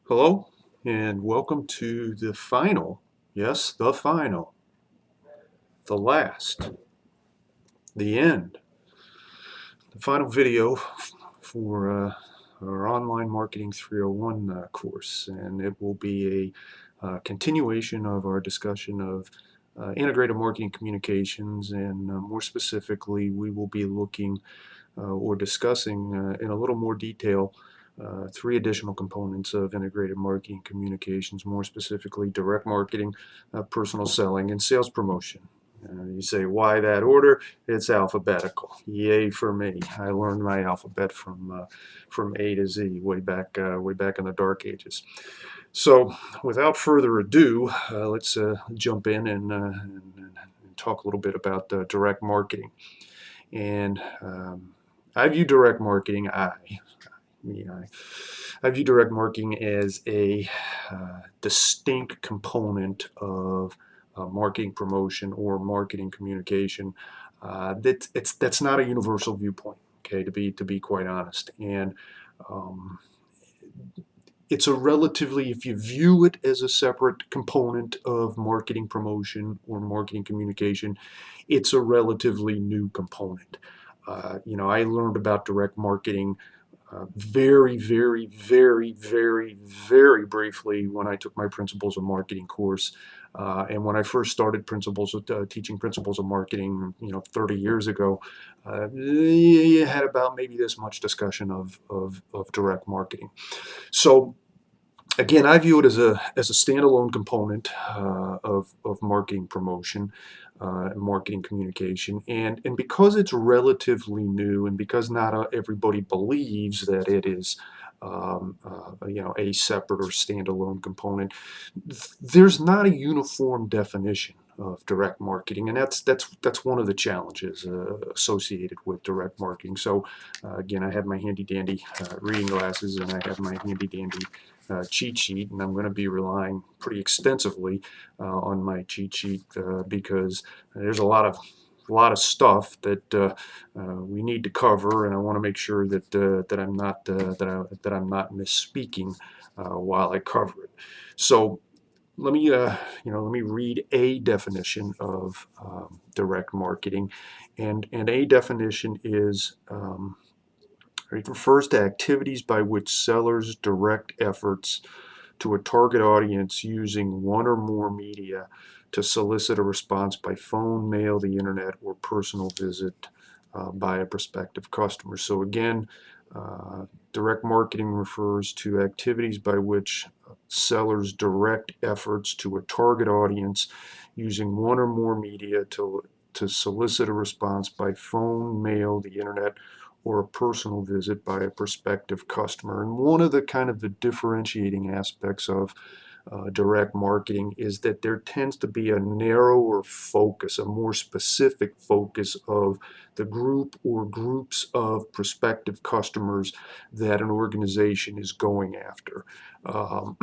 Hello, and welcome to the final, yes, the final, the last, the end, the final video for our Online Marketing 301 course. And it will be a continuation of our discussion of integrated marketing communications. And more specifically, we will be looking or discussing in a little more detail three additional components of integrated marketing communications, more specifically direct marketing, personal selling, and sales promotion. You say, why that order? It's alphabetical. Yay for me. I learned my alphabet from A to Z way back in the dark ages. So without further ado, let's jump in and talk a little bit about direct marketing. And I view direct marketing, I view direct marketing as a distinct component of marketing promotion or marketing communication. That's not a universal viewpoint, okay, to be quite honest. And um, it's a relatively, if you view it as a separate component of marketing promotion or marketing communication, it's a relatively new component. I learned about direct marketing very, very, very, very, very briefly when I took my Principles of Marketing course. And when I first started teaching Principles of Marketing, 30 years ago, you had about maybe this much discussion of direct marketing. So again, I view it as a standalone component of marketing promotion, marketing communication, and because it's relatively new, and because not everybody believes that it is, a separate or standalone component, there's not a uniform definition of direct marketing, and that's one of the challenges associated with direct marketing. So again, I have my handy dandy reading glasses, and I have my handy dandy cheat sheet, and I'm going to be relying pretty extensively on my cheat sheet because there's a lot of stuff that we need to cover, and I want to make sure that I'm not that I'm not misspeaking while I cover it. So let me read a definition of direct marketing, and a definition is. It refers to activities by which sellers direct efforts to a target audience using one or more media to solicit a response by phone, mail, the internet, or personal visit by a prospective customer. So again, direct marketing refers to activities by which sellers direct efforts to a target audience using one or more media to solicit a response by phone, mail, the internet, or a personal visit by a prospective customer. And one of the kind of the differentiating aspects of direct marketing is that there tends to be a narrower focus, a more specific focus of the group or groups of prospective customers that an organization is going after. Um,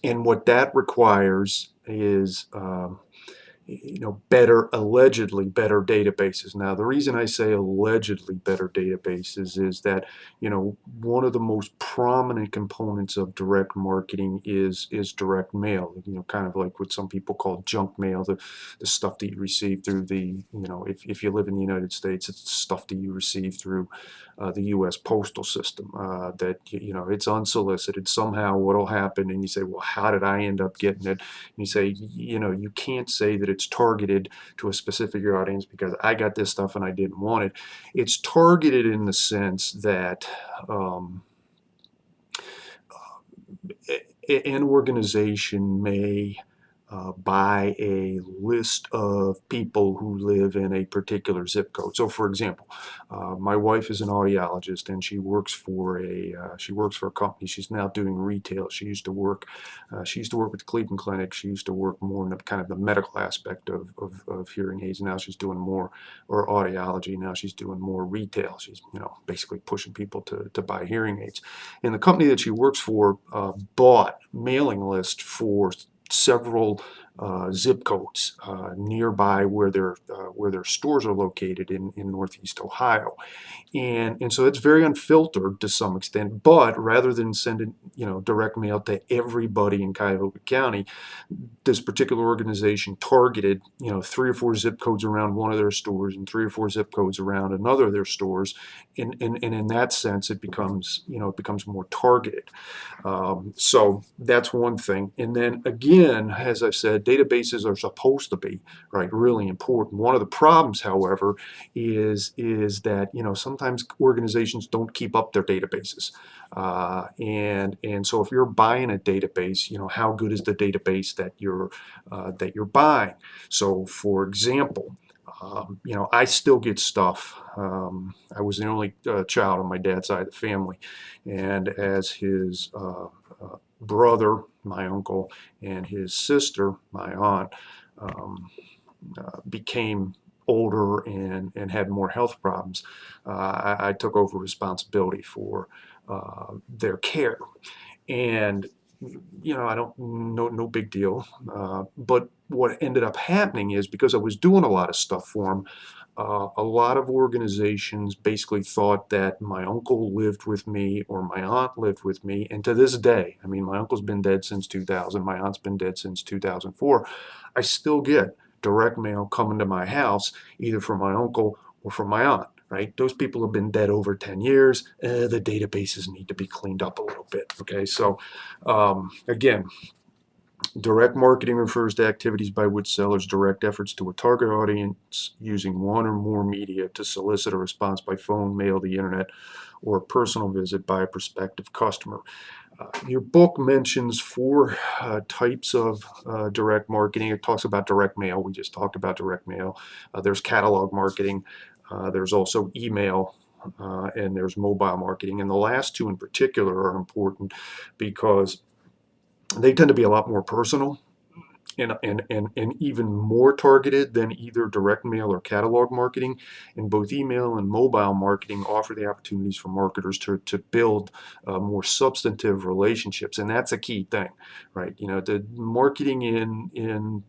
and what that requires is allegedly better databases. Now, the reason I say allegedly better databases is that, one of the most prominent components of direct marketing is direct mail, kind of like what some people call junk mail, the stuff that you receive through if you live in the United States, it's stuff that you receive through the U.S. postal system, that, it's unsolicited. Somehow what'll happen, and you say, well, how did I end up getting it? And you say, you can't say that it's targeted to a specific audience because I got this stuff and I didn't want it. It's targeted in the sense that an organization may by a list of people who live in a particular zip code. So, for example, my wife is an audiologist, and she works for a company. She's now doing retail. She used to work with the Cleveland Clinic. She used to work more in the kind of the medical aspect of hearing aids. Now she's doing more, or audiology. Now she's doing more retail. She's basically pushing people to buy hearing aids. And the company that she works for bought mailing list for several zip codes nearby where their stores are located in Northeast Ohio. And so it's very unfiltered to some extent, but rather than sending, direct mail to everybody in Cuyahoga County, this particular organization targeted, 3 or 4 zip codes around one of their stores and 3 or 4 zip codes around another of their stores. And in that sense, it becomes more targeted. So that's one thing. And then again, as I said, databases are supposed to be, right, really important. One of the problems, however, is that, sometimes organizations don't keep up their databases. And so if you're buying a database, how good is the database that you're buying? So for example, I still get stuff. I was the only child on my dad's side of the family, and as his brother, my uncle, and his sister, my aunt, became older and had more health problems, I took over responsibility for their care. And I don't no big deal. But what ended up happening is because I was doing a lot of stuff for them, a lot of organizations basically thought that my uncle lived with me or my aunt lived with me. And to this day, I mean, my uncle's been dead since 2000, my aunt's been dead since 2004. I still get direct mail coming to my house, either from my uncle or from my aunt. Right? Those people have been dead over 10 years. The databases need to be cleaned up a little bit. Okay, so again, direct marketing refers to activities by which sellers direct efforts to a target audience using one or more media to solicit a response by phone, mail, the internet, or a personal visit by a prospective customer. Your book mentions 4 types of direct marketing. It talks about direct mail. We just talked about direct mail. There's catalog marketing. There's also email, and there's mobile marketing. And the last 2 in particular are important because they tend to be a lot more personal and even more targeted than either direct mail or catalog marketing. And both email and mobile marketing offer the opportunities for marketers to build more substantive relationships. And that's a key thing, right? The marketing in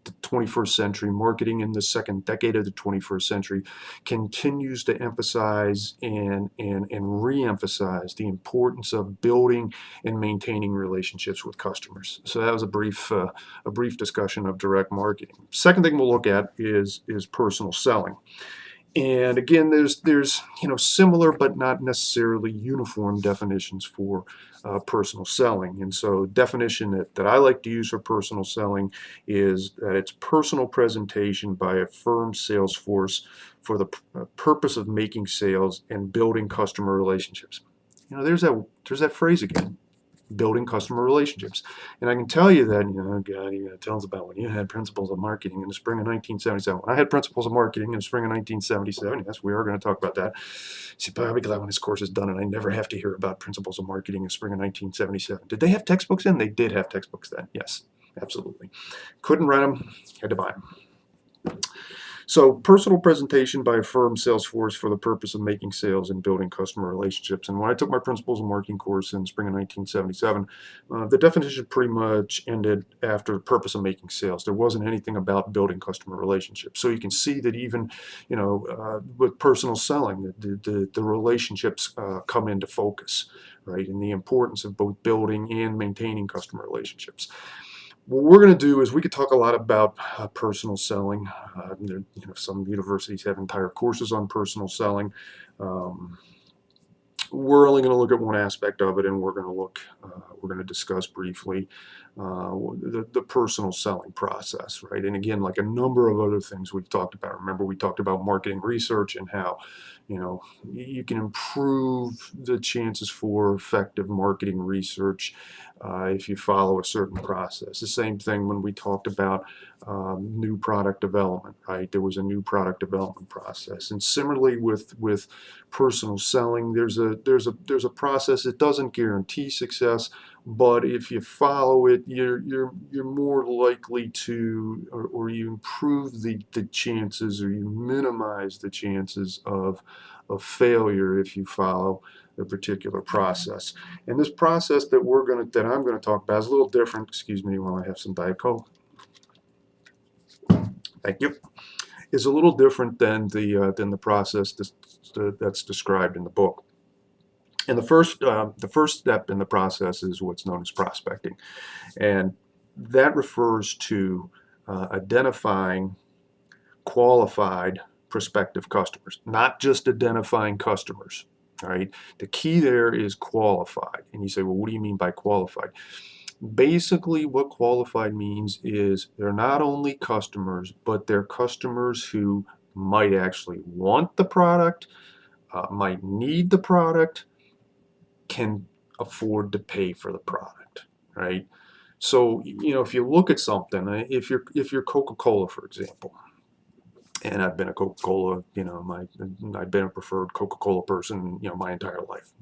the 21st century, marketing in the second decade of the 21st century, continues to emphasize and re-emphasize the importance of building and maintaining relationships with customers. So that was a brief discussion of direct marketing. Second thing we'll look at is personal selling. And again, there's similar but not necessarily uniform definitions for personal selling. And so definition that I like to use for personal selling is that it's personal presentation by a firm sales force for the purpose of making sales and building customer relationships. There's that phrase again, building customer relationships. And I can tell you that, God, tell us about when you had principles of marketing in the spring of 1977. When I had principles of marketing in the spring of 1977, yes, we are going to talk about that. See, but I'll be glad when this course is done and I never have to hear about principles of marketing in the spring of 1977. Did they have textbooks then? They did have textbooks then. Yes, absolutely. Couldn't rent them, had to buy them. So personal presentation by a firm sales force for the purpose of making sales and building customer relationships. And when I took my Principles of Marketing course in spring of 1977, the definition pretty much ended after the purpose of making sales. There wasn't anything about building customer relationships. So you can see that even, with personal selling, the relationships come into focus, right? And the importance of both building and maintaining customer relationships. What we're going to do is we could talk a lot about personal selling. Some universities have entire courses on personal selling. We're only going to look at one aspect of it, and we're going to discuss briefly the personal selling process, right? And again, like a number of other things we've talked about. Remember, we talked about marketing research and how, you can improve the chances for effective marketing research if you follow a certain process. The same thing when we talked about new product development, right? There was a new product development process. And similarly with personal selling, there's a process that doesn't guarantee success, but if you follow it, you're more likely to, or you improve the chances, or you minimize the chances of failure if you follow the particular process. And this process that I'm going to talk about is a little different. Excuse me while I have some Diet Coke. Thank you. Is a little different than the process that's described in the book. And the first step in the process is what's known as prospecting, and that refers to identifying qualified prospective customers, not just identifying customers. All right. The key there is qualified. And you say, well, what do you mean by qualified? Basically, what qualified means is they're not only customers, but they're customers who might actually want the product, might need the product, can afford to pay for the product, right? So, if you look at something, if you're Coca-Cola, for example, and I've been a Coca-Cola, I've been a preferred Coca-Cola person, my entire life.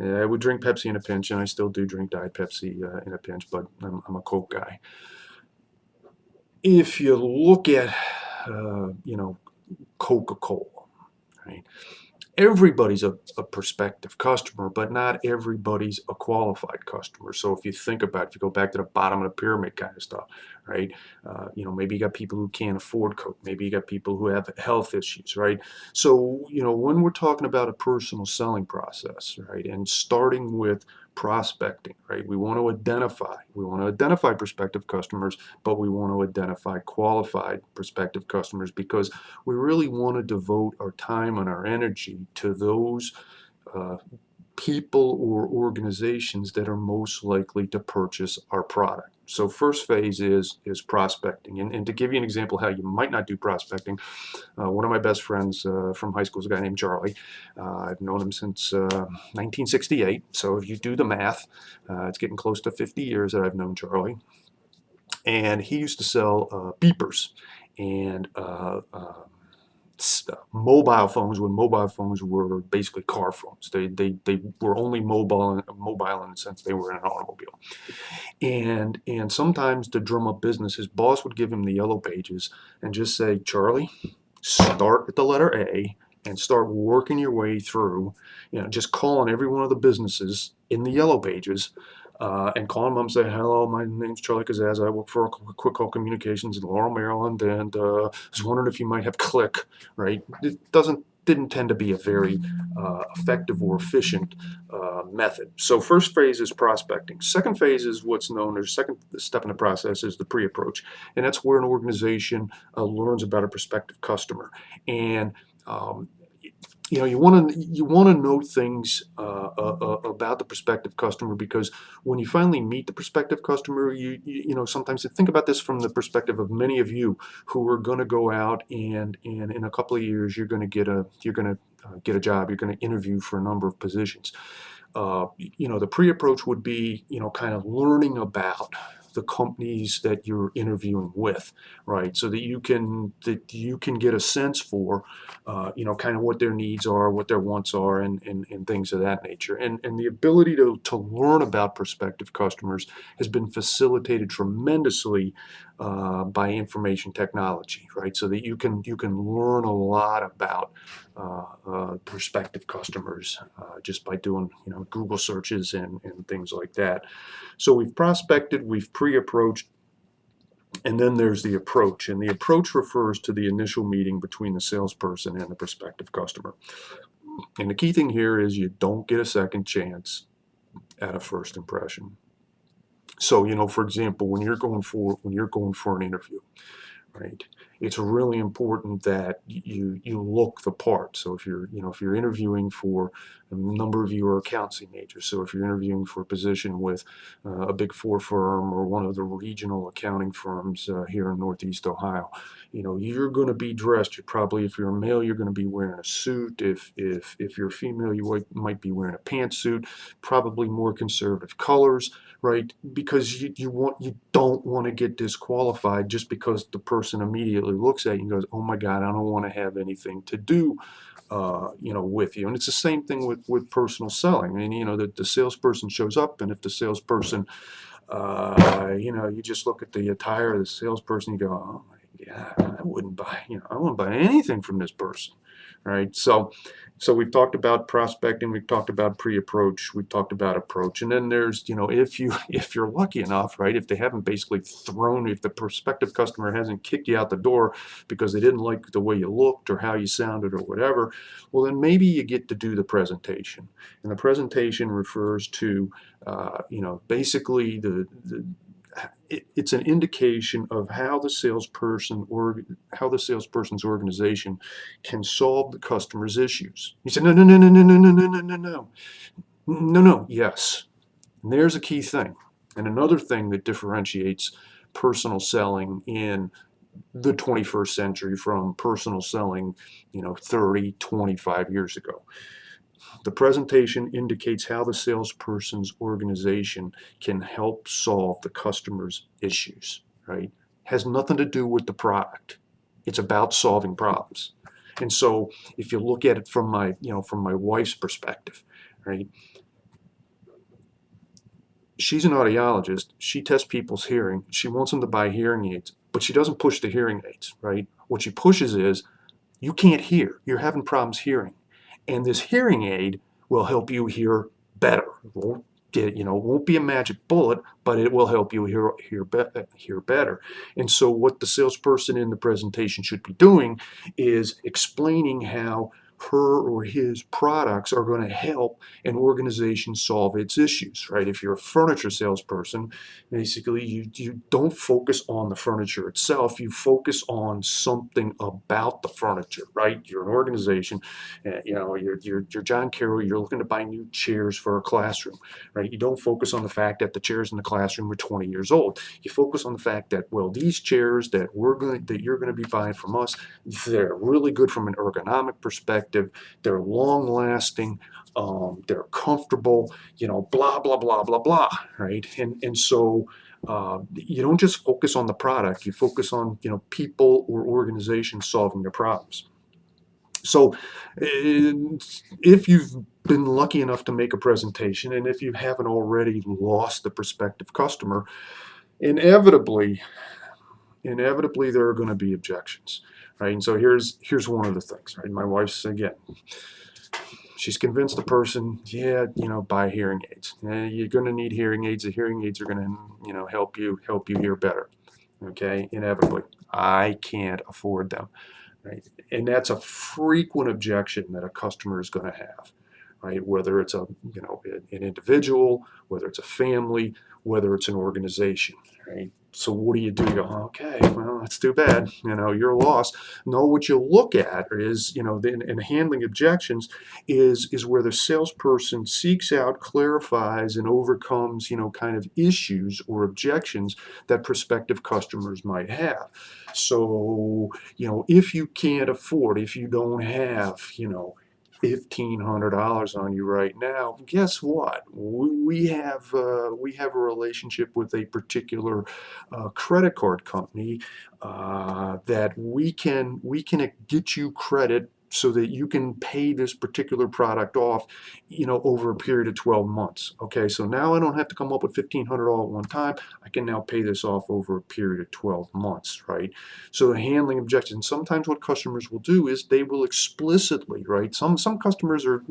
I would drink Pepsi in a pinch, and I still do drink Diet Pepsi in a pinch, but I'm a Coke guy. If you look at, Coca-Cola, right? Everybody's a prospective customer, but not everybody's a qualified customer. So if you think about it, if you go back to the bottom of the pyramid kind of stuff, right? Maybe you got people who can't afford Coke. Maybe you got people who have health issues, right? So, when we're talking about a personal selling process, right, and starting with prospecting, right, we want to identify prospective customers, but we want to identify qualified prospective customers because we really want to devote our time and our energy to those uh, people or organizations that are most likely to purchase our product. So first phase is prospecting. And to give you an example how you might not do prospecting, one of my best friends from high school is a guy named Charlie. I've known him since 1968. So if you do the math, it's getting close to 50 years that I've known Charlie. And he used to sell beepers and mobile phones when mobile phones were basically car phones. They were only mobile in the sense they were in an automobile. And sometimes to drum up business, his boss would give him the yellow pages and just say, Charlie, start at the letter A and start working your way through, just calling every one of the businesses in the yellow pages and calling them up and say, hello, my name's Charlie Kazaz. I work for Quick Call Communications in Laurel, Maryland, and I was wondering if you might have Click, right? It didn't tend to be a very effective or efficient method. So first phase is prospecting. Second phase is what's known as second step in the process is the pre-approach, and that's where an organization learns about a prospective customer. And you want to know things about the prospective customer because when you finally meet the prospective customer, sometimes think about this from the perspective of many of you who are going to go out and in a couple of years you're going to get a job, you're going to interview for a number of positions. The pre-approach would be kind of learning about the companies that you're interviewing with, right? So that you can get a sense for, kind of what their needs are, what their wants are, and things of that nature. And the ability to learn about prospective customers has been facilitated tremendously by information technology, right? So that you can learn a lot about prospective customers just by doing Google searches and things like that. So we've prospected, we've pre-approached, and then there's the approach. And the approach refers to the initial meeting between the salesperson and the prospective customer. And the key thing here is you don't get a second chance at a first impression. So, for example, when you're going for an interview, right? It's really important that you look the part. So if you're interviewing for a number of you are accountancy majors. So if you're interviewing for a position with a Big Four firm or one of the regional accounting firms here in Northeast Ohio, you're going to be dressed. You're probably, if you're a male, you're going to be wearing a suit. If you're a female, you might be wearing a pantsuit. Probably more conservative colors, right? Because you don't want to get disqualified just because the person immediately looks at you and goes, "Oh my God, I don't want to have anything to do, with you." And it's the same thing with personal selling. I mean, the salesperson shows up, and if the salesperson, you just look at the attire of the salesperson, you go, "Oh my God, I wouldn't buy anything from this person." All right. So we've talked about prospecting, we've talked about pre-approach, we've talked about approach, and then there's, if if you're lucky enough, right, if they haven't basically if the prospective customer hasn't kicked you out the door because they didn't like the way you looked or how you sounded or whatever, well, then maybe you get to do the presentation, and the presentation refers to, basically it's an indication of how the salesperson or how the salesperson's organization can solve the customer's issues. You say, no, no, no, no, no, no, no, no, no, no, no, no, no, yes. And there's a key thing. And another thing that differentiates personal selling in the 21st century from personal selling, 30, 25 years ago. The presentation indicates how the salesperson's organization can help solve the customer's issues, right? Has nothing to do with the product. It's about solving problems. And so if you look at it from my wife's perspective, right? She's an audiologist. She tests people's hearing. She wants them to buy hearing aids, but she doesn't push the hearing aids, right? What she pushes is, you can't hear. You're having problems hearing. And this hearing aid will help you hear better. It won't be a magic bullet, but it will help you hear better. And so what the salesperson in the presentation should be doing is explaining how her or his products are going to help an organization solve its issues, right? If you're a furniture salesperson, basically you don't focus on the furniture itself, you focus on something about the furniture, right? You're an organization, you're John Carroll, you're looking to buy new chairs for a classroom, right? You don't focus on the fact that the chairs in the classroom are 20 years old. You focus on the fact that, well, these chairs that you're going to be buying from us, they're really good from an ergonomic perspective. They're long lasting, they're comfortable, blah, blah, blah, blah, blah, right? And so you don't just focus on the product, you focus on, people or organizations solving their problems. So if you've been lucky enough to make a presentation, and if you haven't already lost the prospective customer, inevitably there are going to be objections, right? And so here's one of the things, right? My wife's, again, she's convinced the person, yeah, buy hearing aids. You're going to need hearing aids. The hearing aids are going to, help you hear better. Okay, inevitably, I can't afford them, right? And that's a frequent objection that a customer is going to have, right? Whether it's an individual, whether it's a family, whether it's an organization, right? So what do? You go, okay, well, that's too bad. You're lost. No, what you look at is, in handling objections is where the salesperson seeks out, clarifies, and overcomes, kind of issues or objections that prospective customers might have. So, if you can't afford, if you don't have, $1,500 on you right now, guess what? We have a relationship with a particular credit card company that we can get you credit so that you can pay this particular product off, over a period of 12 months. Okay, so now I don't have to come up with $1,500 all at one time. I can now pay this off over a period of 12 months, right? So handling objections. Sometimes what customers will do is they will explicitly, right? Some customers are,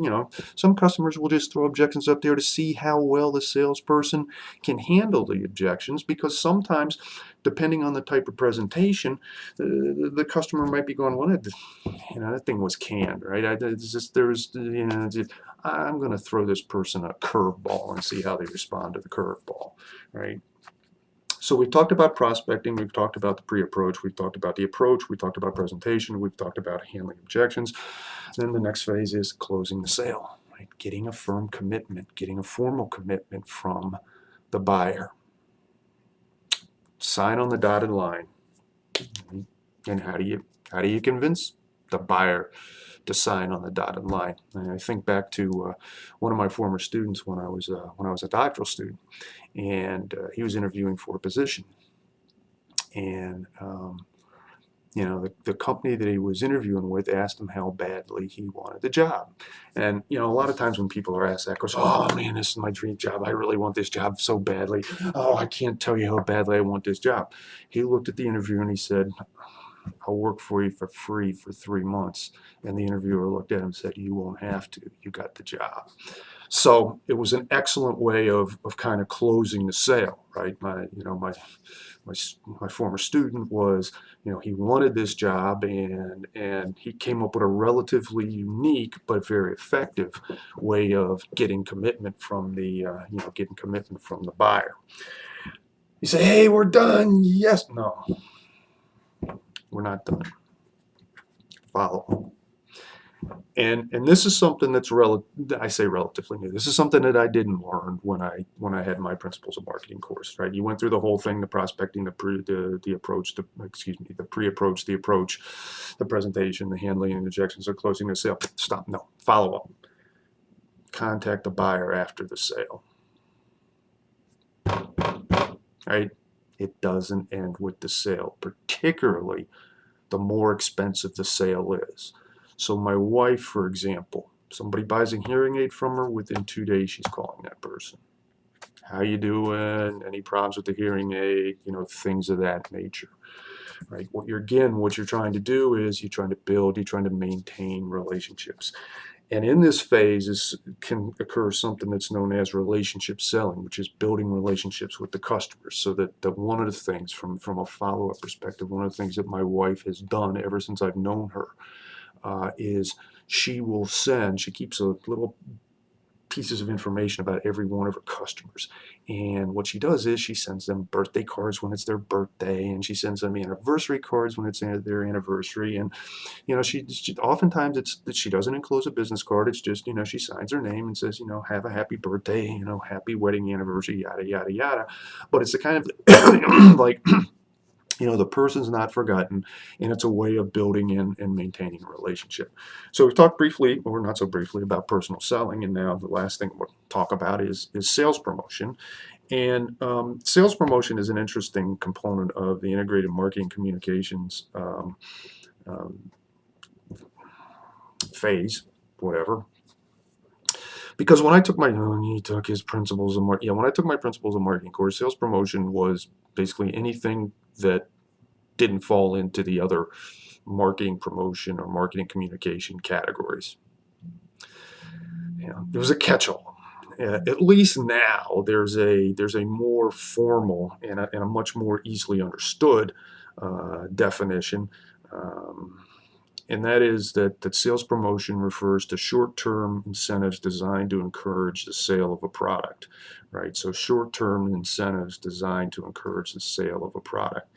some customers will just throw objections up there to see how well the salesperson can handle the objections, because sometimes, depending on the type of presentation, the customer might be going, well, that thing was canned, right? I'm going to throw this person a curveball and see how they respond to the curveball, right? So we've talked about prospecting, we've talked about the pre-approach, we've talked about the approach, we've talked about presentation, we've talked about handling objections. Then the next phase is closing the sale, right? Getting a firm commitment, getting a formal commitment from the buyer. Sign on the dotted line. And how do you convince the buyer to sign on the dotted line? And I think back to one of my former students when I was a doctoral student, and he was interviewing for a position, and the company that he was interviewing with asked him how badly he wanted the job. And a lot of times when people are asked that question, oh man, this is my dream job, I really want this job so badly, oh, I can't tell you how badly I want this job. He looked at the interview and he said, I'll work for you for free for 3 months. And the interviewer looked at him and said, you won't have to. You got the job. So it was an excellent way of kind of closing the sale, right? My former student was, he wanted this job, and he came up with a relatively unique but very effective way of getting commitment from the buyer. You say, hey, we're done. Yes, no, we're not done. Follow. And this is something that's I say relatively new. This is something that I didn't learn when I had my Principles of Marketing course, right? You went through the whole thing: the prospecting, the approach, the pre-approach, the approach, the presentation, the handling and objections, or closing the sale. Stop. No. Follow up. Contact the buyer after the sale. Right? It doesn't end with the sale, particularly the more expensive the sale is. So my wife, for example, somebody buys a hearing aid from her, within 2 days she's calling that person. How you doing? Any problems with the hearing aid? Things of that nature. Right? What you're trying to do is you're trying to maintain relationships. And in this phase can occur something that's known as relationship selling, which is building relationships with the customers. So that one of the things from a follow-up perspective, one of the things that my wife has done ever since I've known her, is she keeps a little pieces of information about every one of her customers. And what she does is she sends them birthday cards when it's their birthday, and she sends them anniversary cards when it's their anniversary. And she oftentimes it's that she doesn't enclose a business card. It's just she signs her name and says have a happy birthday, happy wedding anniversary, yada yada yada. But it's the kind of like the person's not forgotten, and it's a way of building and maintaining a relationship. So we've talked briefly, or not so briefly, about personal selling, and now the last thing we'll talk about is sales promotion. And sales promotion is an interesting component of the integrated marketing communications phase, whatever. Because when I took he took his Principles of Marketing. When I took my Principles of Marketing course, sales promotion was basically anything that didn't fall into the other marketing promotion or marketing communication categories. There was a catch-all. At least now there's a more formal and a much more easily understood definition. And that is that sales promotion refers to short-term incentives designed to encourage the sale of a product, right? So short-term incentives designed to encourage the sale of a product.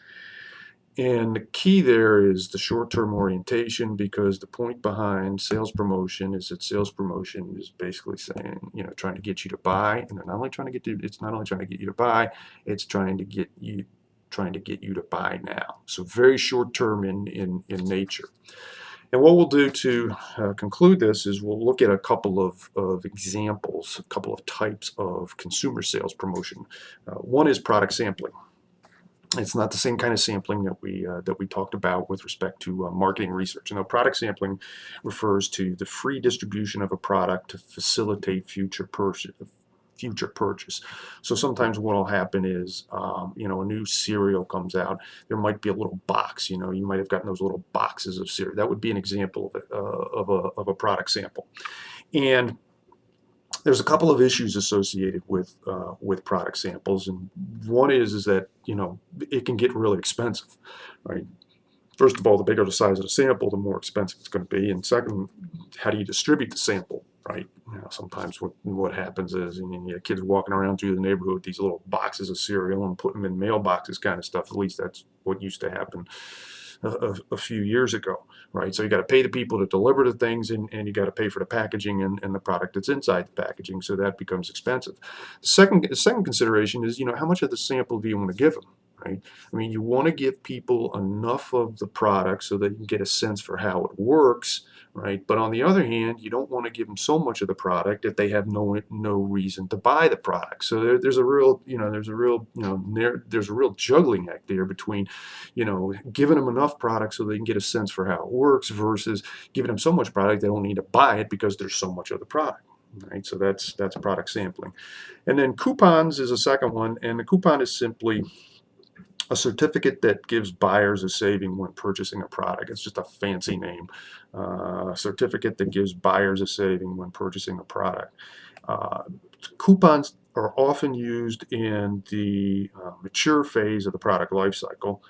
And the key there is the short-term orientation, because the point behind sales promotion is that sales promotion is basically saying, trying to get you to buy, and they're not only trying to get you to buy, it's trying to get you to buy now. So very short-term in nature. And what we'll do to conclude this is we'll look at a couple of examples, a couple of types of consumer sales promotion. One is product sampling. It's not the same kind of sampling that we talked about with respect to marketing research. Product sampling refers to the free distribution of a product to facilitate future purchase. So sometimes what will happen is, a new cereal comes out. There might be a little box. You might have gotten those little boxes of cereal. That would be an example of a product sample. And there's a couple of issues associated with product samples, and one is that it can get really expensive, right? First of all, the bigger the size of the sample, the more expensive it's going to be, and second, how do you distribute the sample, right? Sometimes what happens is you have kids walking around through the neighborhood with these little boxes of cereal and putting them in mailboxes, kind of stuff. At least that's what used to happen a few years ago, right? So you got to pay the people to deliver the things, and you got to pay for the packaging and the product that's inside the packaging, so that becomes expensive. The second consideration is, how much of the sample do you want to give them, right? You want to give people enough of the product so that you can get a sense for how it works, right? But on the other hand, you don't want to give them so much of the product that they have no reason to buy the product. So there's a real juggling act there between, giving them enough product so they can get a sense for how it works versus giving them so much product they don't need to buy it because there's so much of the product. Right, so that's product sampling. And then coupons is a second one, and the coupon is simply A certificate that gives buyers a saving when purchasing a product. It's just a fancy name. A certificate that gives buyers a saving when purchasing a product. Uh, Coupons are often used in the mature phase of the product life cycle.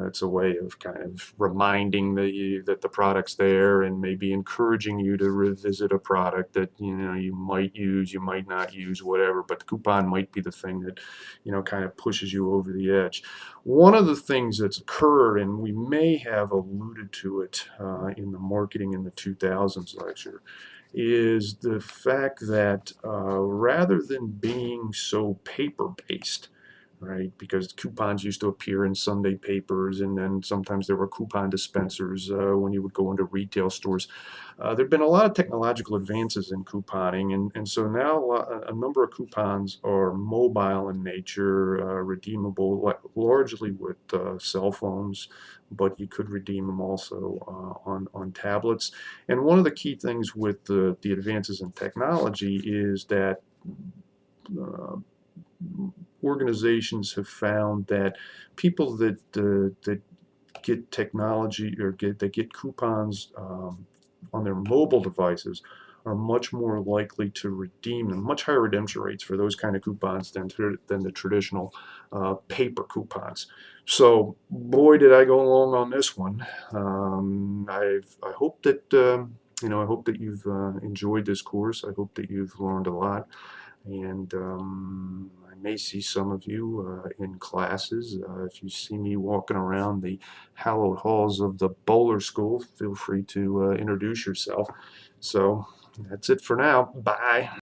It's a way of kind of reminding that the product's there and maybe encouraging you to revisit a product that you might use, you might not use, whatever. But the coupon might be the thing that kind of pushes you over the edge. One of the things that's occurred, and we may have alluded to it in the Marketing in the 2000s lecture, is the fact that rather than being so paper-based, right? Because coupons used to appear in Sunday papers, and then sometimes there were coupon dispensers when you would go into retail stores. There have been a lot of technological advances in couponing, and so now a number of coupons are mobile in nature, redeemable largely with cell phones, but you could redeem them also on tablets. And one of the key things with the advances in technology is that uh, organizations have found that people that get technology or get coupons on their mobile devices are much more likely to redeem them, much higher redemption rates for those kind of coupons than the traditional paper coupons. So, boy, did I go along on this one. I hope that I hope that you've enjoyed this course. I hope that you've learned a lot, and I may see some of you in classes. If you see me walking around the hallowed halls of the Bowler School, feel free to introduce yourself. So that's it for now. Bye.